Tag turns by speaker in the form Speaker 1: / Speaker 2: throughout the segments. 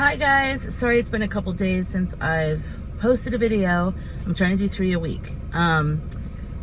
Speaker 1: Hi guys, sorry it's been a couple days since I've posted a video. I'm trying to do 3 a week.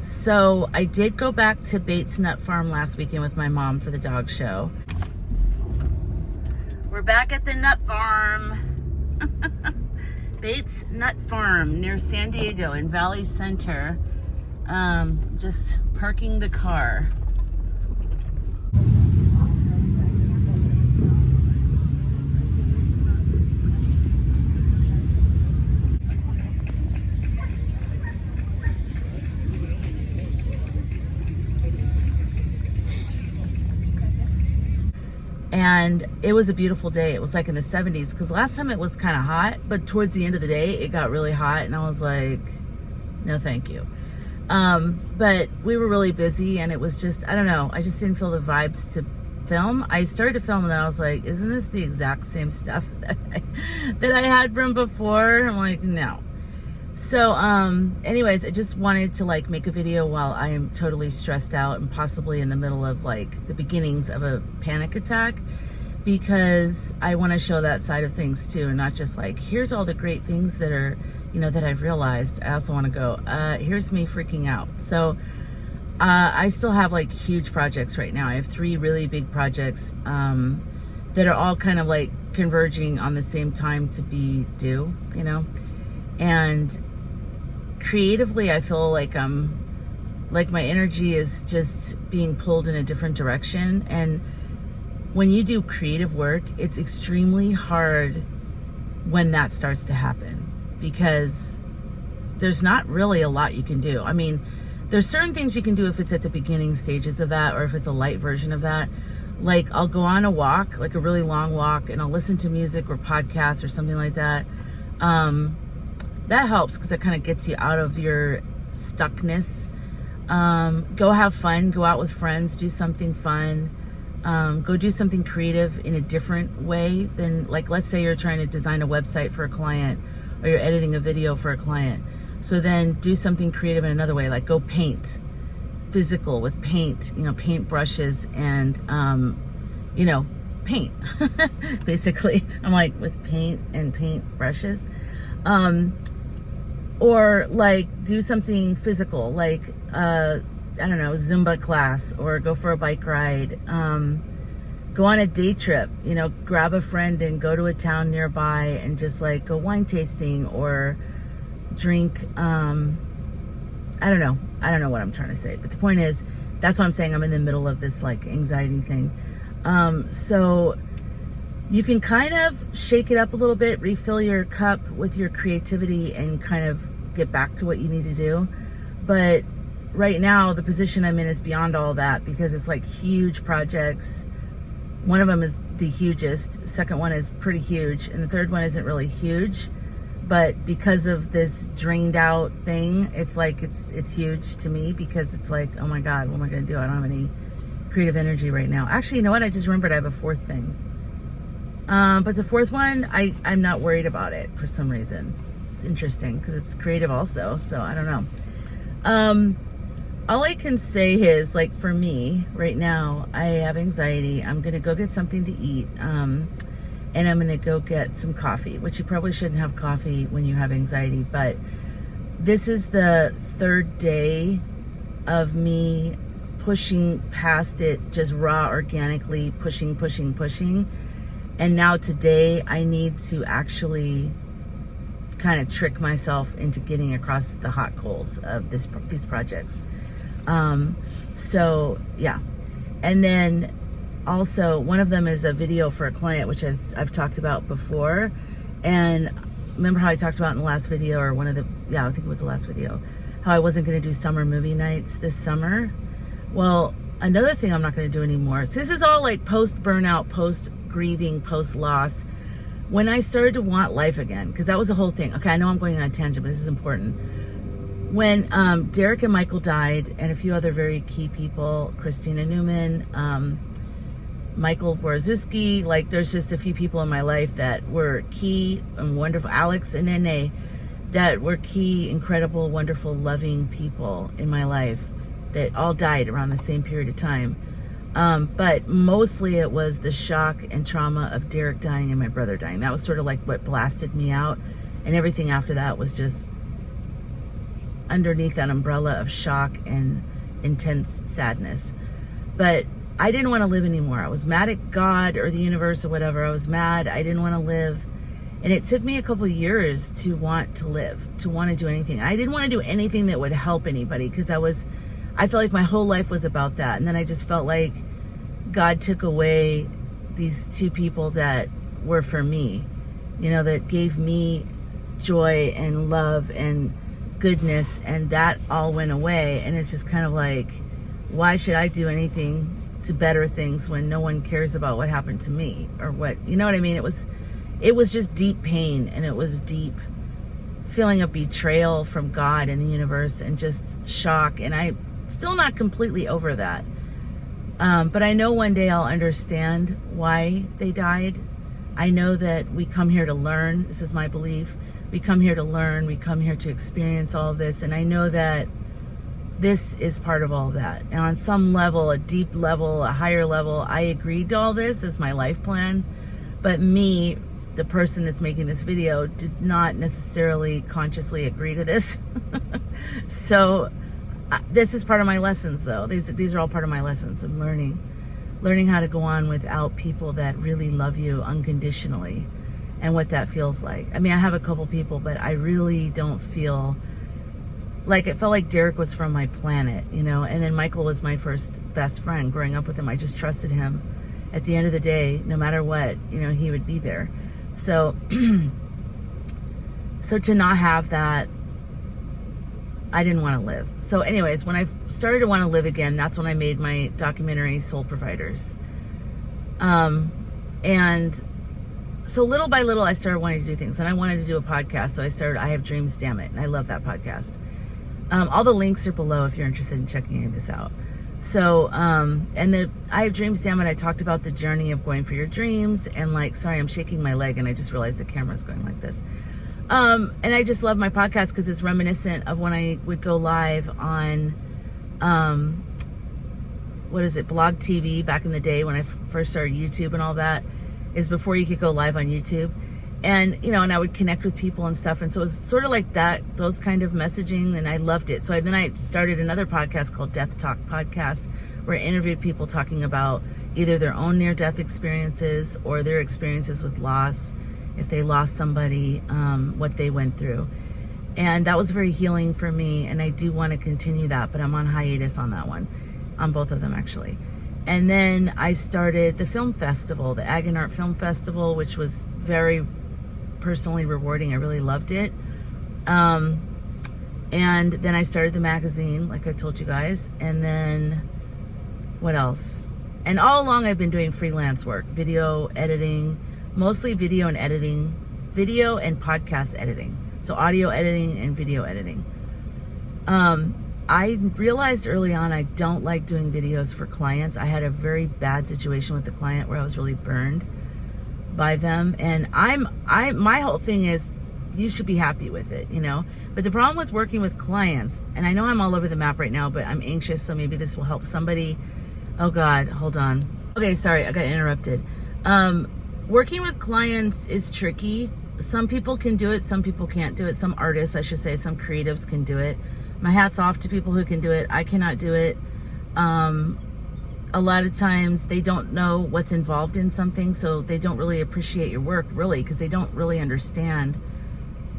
Speaker 1: So I did go back to Bates Nut Farm last weekend with my mom for the dog show. We're back at the nut farm. Bates Nut Farm near San Diego in Valley Center. Just parking the car. And it was a beautiful day. It was like in the 70s because last time it was kind of hot, but towards the end of the day it got really hot and I was like, no thank you. But we were really busy and it was just, I don't know, I just didn't feel the vibes to film. I started to film and then I was like, isn't this the exact same stuff that I had from before? I'm like, no. So anyways, I just wanted to like make a video while I am totally stressed out and possibly in the middle of like the beginnings of a panic attack, because I want to show that side of things too, and not just like, here's all the great things that are, you know, that I've realized. I also want to go, here's me freaking out. So I still have like huge projects right now. I have 3 really big projects that are all kind of like converging on the same time to be due, you know. And creatively, I feel like my energy is just being pulled in a different direction. And when you do creative work, it's extremely hard when that starts to happen, because there's not really a lot you can do. I mean, there's certain things you can do if it's at the beginning stages of that, or if it's a light version of that. Like I'll go on a walk, like a really long walk, and I'll listen to music or podcasts or something like that. That helps because it kind of gets you out of your stuckness. Go have fun, go out with friends, do something fun. Go do something creative in a different way than, like, let's say you're trying to design a website for a client or you're editing a video for a client. So then do something creative in another way, like go paint, physical with paint, you know, paint brushes and, you know, paint. Basically, I'm like with paint and paint brushes. Or like do something physical, like, I don't know, Zumba class, or go for a bike ride, go on a day trip, you know, grab a friend and go to a town nearby and just like go wine tasting or drink, I don't know what I'm trying to say, but the point is, that's what I'm saying. I'm in the middle of this like anxiety thing. So you can kind of shake it up a little bit, refill your cup with your creativity and kind of get back to what you need to do. But right now, the position I'm in is beyond all that, because it's like huge projects. One of them is the hugest. Second one is pretty huge. And the third one isn't really huge. But because of this drained out thing, it's like, it's huge to me, because it's like, oh my God, what am I going to do? I don't have any creative energy right now. Actually, you know what? I just remembered I have a 4th thing. But the 4th one, I'm not worried about it for some reason. It's interesting because it's creative also. So I don't know. All I can say is, like, for me right now, I have anxiety. I'm going to go get something to eat. And I'm going to go get some coffee, which you probably shouldn't have coffee when you have anxiety. But this is the 3rd day of me pushing past it, just raw, organically pushing. And now today I need to actually kind of trick myself into getting across the hot coals of these projects. So yeah. And then also one of them is a video for a client, which I've talked about before. And remember how I talked about in the last video, or one of the, yeah, I think it was the last video, how I wasn't going to do summer movie nights this summer. Well, another thing I'm not going to do anymore. So this is all like post burnout, post grieving, post loss. When I started to want life again, because that was the whole thing. Okay, I know I'm going on a tangent, but this is important. When Derek and Michael died, and a few other very key people, Christina Newman, Michael Borzuski, like there's just a few people in my life that were key and wonderful, Alex and Nene, that were key, incredible, wonderful, loving people in my life that all died around the same period of time. But mostly it was the shock and trauma of Derek dying and my brother dying. That was sort of like what blasted me out. And everything after that was just underneath that umbrella of shock and intense sadness. But I didn't want to live anymore. I was mad at God or the universe or whatever. I was mad. I didn't want to live. And it took me a couple years to want to live, to want to do anything. I didn't want to do anything that would help anybody because I felt like my whole life was about that. And then I just felt like God took away these two people that were for me, that gave me joy and love and goodness, and that all went away. And it's just kind of like, why should I do anything to better things when no one cares about what happened to me or what, you know what I mean? It was just deep pain, and it was deep feeling of betrayal from God and the universe and just shock. And I'm still not completely over that. But I know one day I'll understand why they died. I know that we come here to learn. This is my belief. We come here to learn. We come here to experience all of this. And I know that this is part of all of that. And on some level, a deep level, a higher level, I agreed to all this as my life plan. But me, the person that's making this video, did not necessarily consciously agree to this. So this is part of my lessons, though. These are all part of my lessons. I'm learning how to go on without people that really love you unconditionally and what that feels like. I mean, I have a couple people, but I really don't feel like, it felt like Derek was from my planet, and then Michael was my first best friend growing up with him. I just trusted him. At the end of the day, no matter what, he would be there. So, so to not have that, I didn't want to live. So anyways, when I started to want to live again, that's when I made my documentary Soul Providers. And so little by little, I started wanting to do things, and I wanted to do a podcast. So I started I Have Dreams, Dammit, and I love that podcast. All the links are below if you're interested in checking any of this out. So, and the I Have Dreams, Dammit, I talked about the journey of going for your dreams, and sorry, I'm shaking my leg and I just realized the camera's going like this. And I just love my podcast because it's reminiscent of when I would go live on, Blog TV back in the day when I first started YouTube and all that, is before you could go live on YouTube. And, and I would connect with people and stuff. And so it was sort of like that, those kind of messaging, and I loved it. So then I started another podcast called Death Talk Podcast, where I interviewed people talking about either their own near-death experiences or their experiences with loss, if they lost somebody, what they went through. And that was very healing for me, and I do want to continue that, but I'm on hiatus on that one, on both of them actually. And then I started the film festival, the Ag and Art Film Festival, which was very personally rewarding. I really loved it. And then I started the magazine, like I told you guys. And then what else? And all along I've been doing freelance work, video editing, mostly video and editing, video and podcast editing. So audio editing and video editing. I realized early on I don't like doing videos for clients. I had a very bad situation with the client where I was really burned by them, and my whole thing is you should be happy with it, but the problem with working with clients, and I know I'm all over the map right now, but I'm anxious, so maybe this will help somebody. Oh God, hold on. Okay, sorry, I got interrupted. Working with clients is tricky. Some people can do it, some people can't do it. Some artists, I should say, some creatives can do it. My hat's off to people who can do it. I cannot do it. A lot of times they don't know what's involved in something, so they don't really appreciate your work, really, because they don't really understand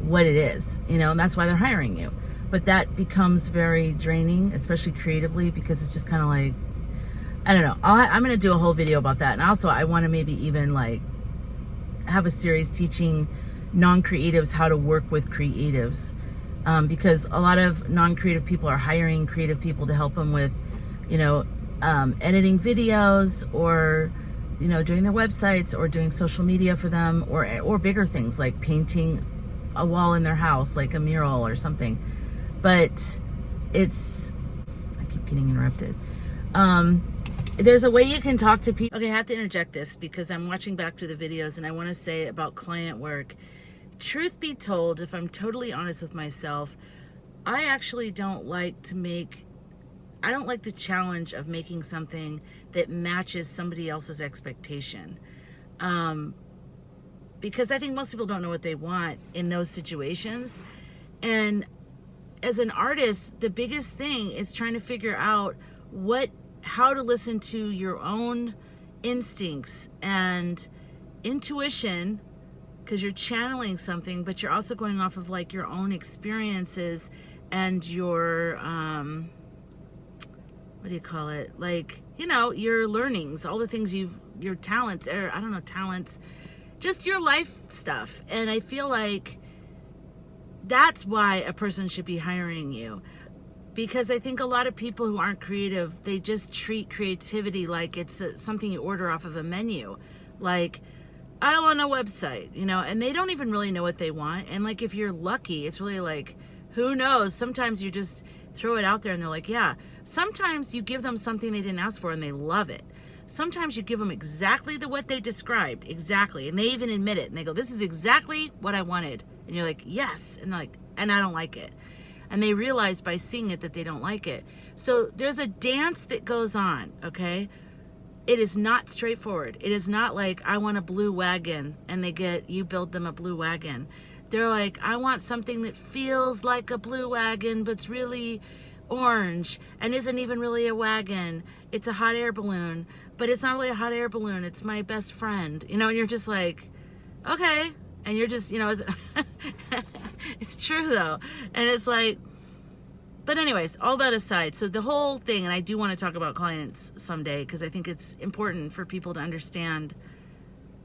Speaker 1: what it is, and that's why they're hiring you. But that becomes very draining, especially creatively, because it's just kind of like, I don't know. I'm going to do a whole video about that. And also I want to maybe even have a series teaching non-creatives how to work with creatives, because a lot of non-creative people are hiring creative people to help them with, editing videos, or doing their websites, or doing social media for them, or bigger things like painting a wall in their house, like a mural or something. But I keep getting interrupted. There's a way you can talk to people. Okay, I have to interject this because I'm watching back through the videos, and I want to say about client work. Truth be told, if I'm totally honest with myself, I actually don't like to make I don't like the challenge of making something that matches somebody else's expectation. Because I think most people don't know what they want in those situations. And as an artist, the biggest thing is trying to figure out how to listen to your own instincts and intuition, because you're channeling something, but you're also going off of like your own experiences and your what do you call it, like, you know, your learnings, all the things your talents, or I don't know, talents, just your life stuff. And I feel like that's why a person should be hiring you, because I think a lot of people who aren't creative, they just treat creativity like it's something you order off of a menu. Like, I want a website, you know, and they don't even really know what they want. And like, if you're lucky, it's really like, who knows? Sometimes you just throw it out there and they're like, yeah. Sometimes you give them something they didn't ask for and they love it. Sometimes you give them exactly what they described, exactly. And they even admit it and they go, this is exactly what I wanted. And you're like, yes. And they're like, and I don't like it. And they realize by seeing it that they don't like it. So there's a dance that goes on, okay? It is not straightforward. It is not like, I want a blue wagon, and you build them a blue wagon. They're like, I want something that feels like a blue wagon, but it's really orange and isn't even really a wagon. It's a hot air balloon, but it's not really a hot air balloon. It's my best friend, you know, and you're just like, okay. And you're just, you know, it's true though. And it's like, but anyways, all that aside, so the whole thing, and I do want to talk about clients someday, because I think it's important for people to understand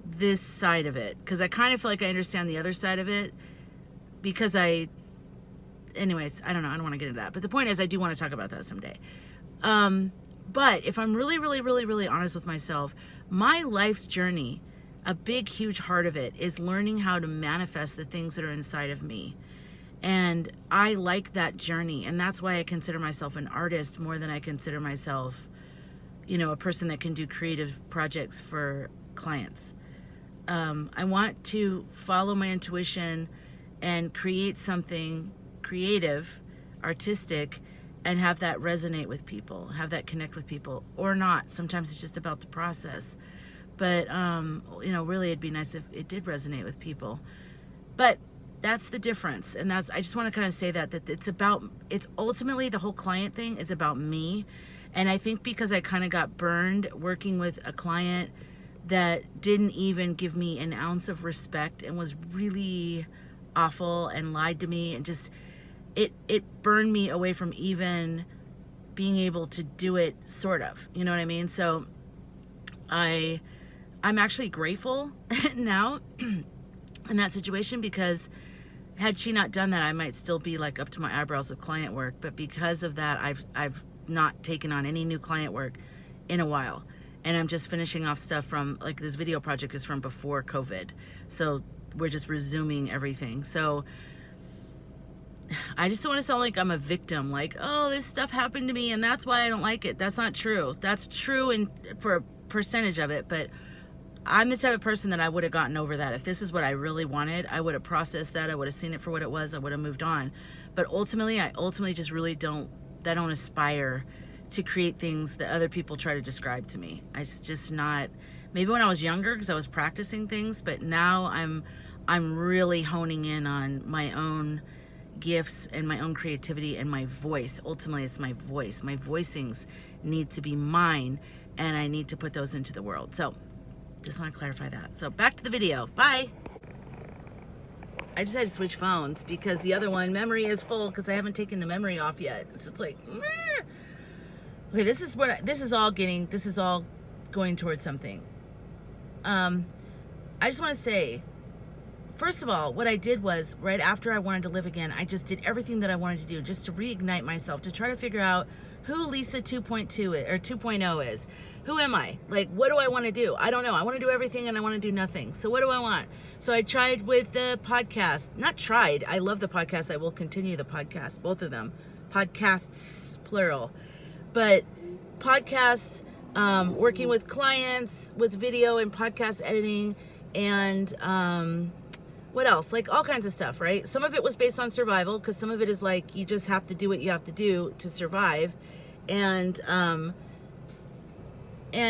Speaker 1: this side of it, because I kind of feel like I understand the other side of it, because anyways, I don't know, I don't want to get into that, but the point is, I do want to talk about that someday. But if I'm really, really, really, really honest with myself, my life's journey, a big, huge heart of it is learning how to manifest the things that are inside of me. And I like that journey. And that's why I consider myself an artist more than I consider myself, you know, a person that can do creative projects for clients. I want to follow my intuition and create something creative, artistic, and have that resonate with people, have that connect with people, or not. Sometimes it's just about the process. But, you know, really it'd be nice if it did resonate with people. But that's the difference. And I just want to kind of say that it's ultimately, the whole client thing is about me. And I think because I kind of got burned working with a client that didn't even give me an ounce of respect and was really awful and lied to me, and just, it burned me away from even being able to do it, sort of, you know what I mean? So I'm actually grateful now in that situation, because had she not done that, I might still be like up to my eyebrows with client work. But because of that, I've not taken on any new client work in a while. And I'm just finishing off stuff from, like, this video project is from before COVID. So we're just resuming everything. So I just don't want to sound like I'm a victim, like, oh, this stuff happened to me and that's why I don't like it. That's not true. That's true for a percentage of it, but I'm the type of person that I would have gotten over that. If this is what I really wanted, I would have processed that. I would have seen it for what it was. I would have moved on. But ultimately, I just really don't aspire to create things that other people try to describe to me. It's just not, maybe when I was younger, because I was practicing things, but now I'm really honing in on my own gifts and my own creativity and my voice. Ultimately, it's my voice. My voicings need to be mine, and I need to put those into the world. So just want to clarify that. So back to the video. Bye. I just had to switch phones because the other one, memory is full, because I haven't taken the memory off yet. It's just like, meh. Okay, this is all going towards something. I just want to say, first of all, what I did was, right after I wanted to live again, I just did everything that I wanted to do just to reignite myself, to try to figure out who Lisa 2.2 or 2.0 is. Who am I? Like, what do I want to do? I don't know. I want to do everything and I want to do nothing. So what do I want? So I tried with the podcast. Not tried. I love the podcast. I will continue the podcast, both of them. Podcasts, plural. But podcasts, working with clients with video and podcast editing, and what else? Like all kinds of stuff, right? Some of it was based on survival, because some of it is like, you just have to do what you have to do to survive. And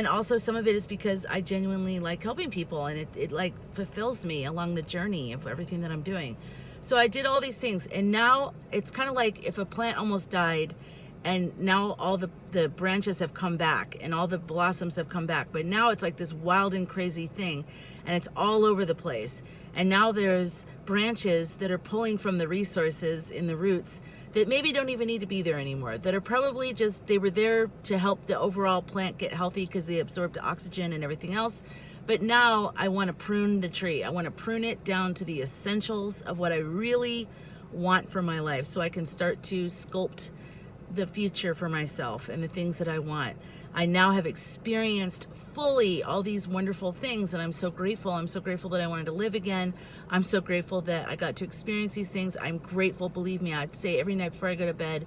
Speaker 1: also some of it is because I genuinely like helping people, and it like fulfills me along the journey of everything that I'm doing. So I did all these things, and now it's kind of like if a plant almost died, and now all the branches have come back and all the blossoms have come back, but now it's like this wild and crazy thing, and it's all over the place. And now there's branches that are pulling from the resources in the roots that maybe don't even need to be there anymore, that are probably just, they were there to help the overall plant get healthy because they absorbed oxygen and everything else. But now I want to prune the tree. I want to prune it down to the essentials of what I really want for my life, so I can start to sculpt the future for myself and the things that I want. I now have experienced fully all these wonderful things, and I'm so grateful. I'm so grateful that I wanted to live again. I'm so grateful that I got to experience these things. I'm grateful, believe me, I'd say every night before I go to bed,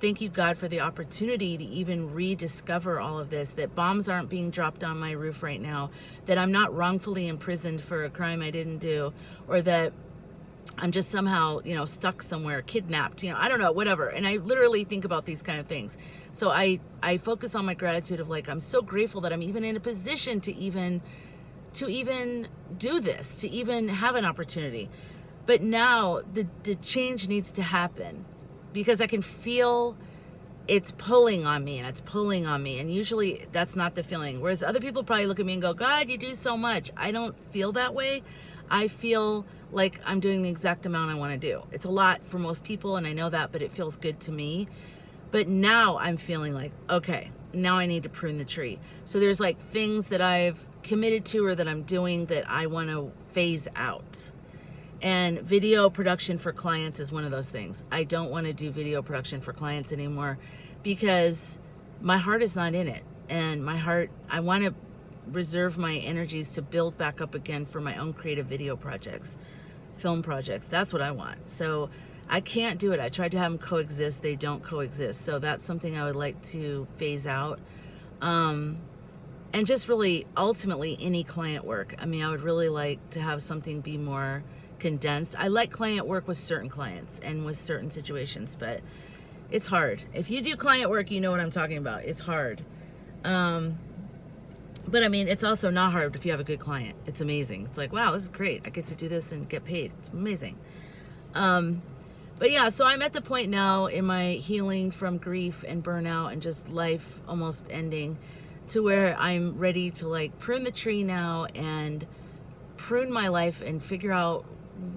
Speaker 1: thank you, God, for the opportunity to even rediscover all of this, that bombs aren't being dropped on my roof right now, that I'm not wrongfully imprisoned for a crime I didn't do, or that I'm just somehow, stuck somewhere, kidnapped, I don't know, whatever. And I literally think about these kind of things. So I focus on my gratitude of like, I'm so grateful that I'm even in a position to even do this, to even have an opportunity. But now the change needs to happen, because I can feel it's pulling on me, and it's pulling on me. And usually that's not the feeling. Whereas other people probably look at me and go, God, you do so much. I don't feel that way. I feel like I'm doing the exact amount I want to do. It's a lot for most people, and I know that, but it feels good to me. But now I'm feeling like, okay, now I need to prune the tree. So there's like things that I've committed to or that I'm doing that I want to phase out. And video production for clients is one of those things. I don't want to do video production for clients anymore because my heart is not in it. And my heart, I want to reserve my energies to build back up again for my own creative video projects, film projects. That's what I want. So I can't do it. I tried to have them coexist. They don't coexist. So that's something I would like to phase out. And just really, ultimately, any client work. I mean, I would really like to have something be more condensed. I like client work with certain clients and with certain situations, but it's hard. If you do client work, you know what I'm talking about. It's hard. But I mean, it's also not hard if you have a good client. It's amazing. It's like, wow, this is great. I get to do this and get paid. It's amazing. But yeah, so I'm at the point now in my healing from grief and burnout and just life almost ending, to where I'm ready to like prune the tree now and prune my life and figure out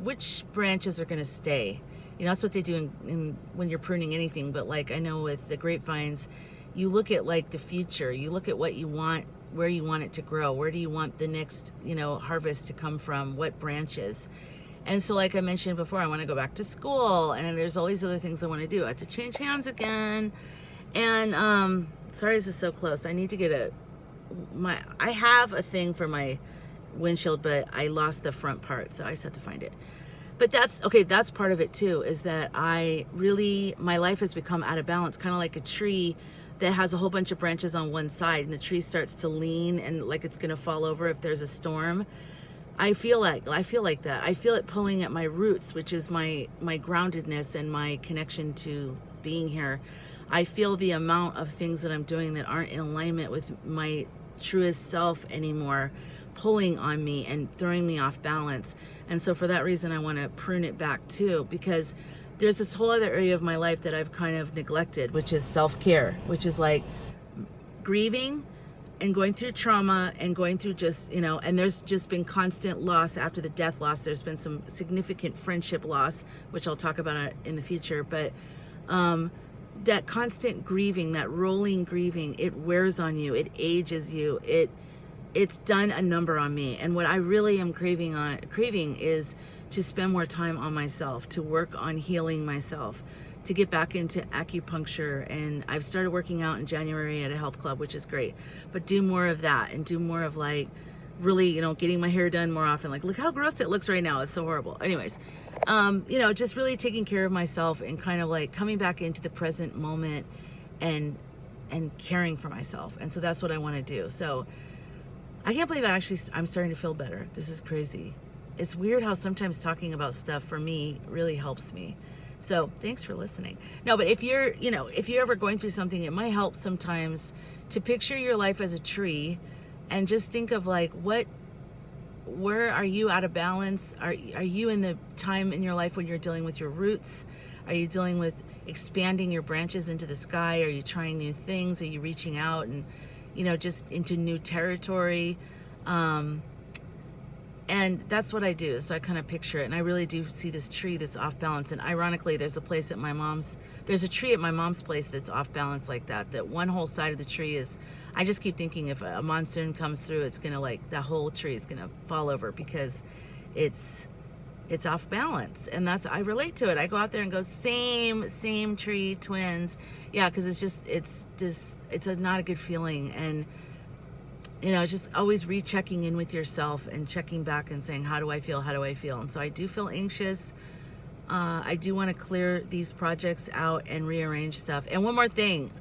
Speaker 1: which branches are going to stay. That's what they do when you're pruning anything. But like, I know with the grapevines, you look at like the future. You look at what you want, where you want it to grow. Where do you want the next, harvest to come from? What branches? And so like I mentioned before, I want to go back to school, and then there's all these other things I want to do. I have to change hands again. And sorry, this is so close. I need to get I have a thing for my windshield, but I lost the front part, so I just have to find it. But that's part of it too, is that my life has become out of balance, kind of like a tree that has a whole bunch of branches on one side, and the tree starts to lean and like it's gonna fall over if there's a storm. I feel like that. I feel it pulling at my roots, which is my groundedness and my connection to being here. I feel the amount of things that I'm doing that aren't in alignment with my truest self anymore, pulling on me and throwing me off balance. And so for that reason, I want to prune it back too, because there's this whole other area of my life that I've kind of neglected, which is self-care, which is like grieving and going through trauma and going through just, and there's just been constant loss after the death loss. There's been some significant friendship loss, which I'll talk about in the future. But that constant grieving, that rolling grieving, it wears on you. It ages you. It's done a number on me. And what I really am craving is to spend more time on myself, to work on healing myself, to get back into acupuncture. And I've started working out in January at a health club, which is great, but do more of that and do more of like really, getting my hair done more often. Like, look how gross it looks right now. It's so horrible. Anyways, just really taking care of myself and kind of like coming back into the present moment and caring for myself. And so that's what I want to do. So I can't believe I'm starting to feel better. This is crazy. It's weird how sometimes talking about stuff for me really helps me. So thanks for listening. No, but if you're, if you're ever going through something, it might help sometimes to picture your life as a tree and just think of like, where are you out of balance? Are you in the time in your life when you're dealing with your roots? Are you dealing with expanding your branches into the sky? Are you trying new things? Are you reaching out and, just into new territory? And that's what I do. So I kind of picture it, and I really do see this tree that's off balance. And ironically, there's a tree at my mom's place that's off balance like that. That one whole side of the tree is, I just keep thinking if a monsoon comes through, it's gonna the whole tree is gonna fall over because it's off balance. And I relate to it. I go out there and go, same tree, twins. Yeah, because it's not a good feeling. And it's just always rechecking in with yourself and checking back and saying, how do I feel? How do I feel? And so I do feel anxious. I do want to clear these projects out and rearrange stuff. And one more thing.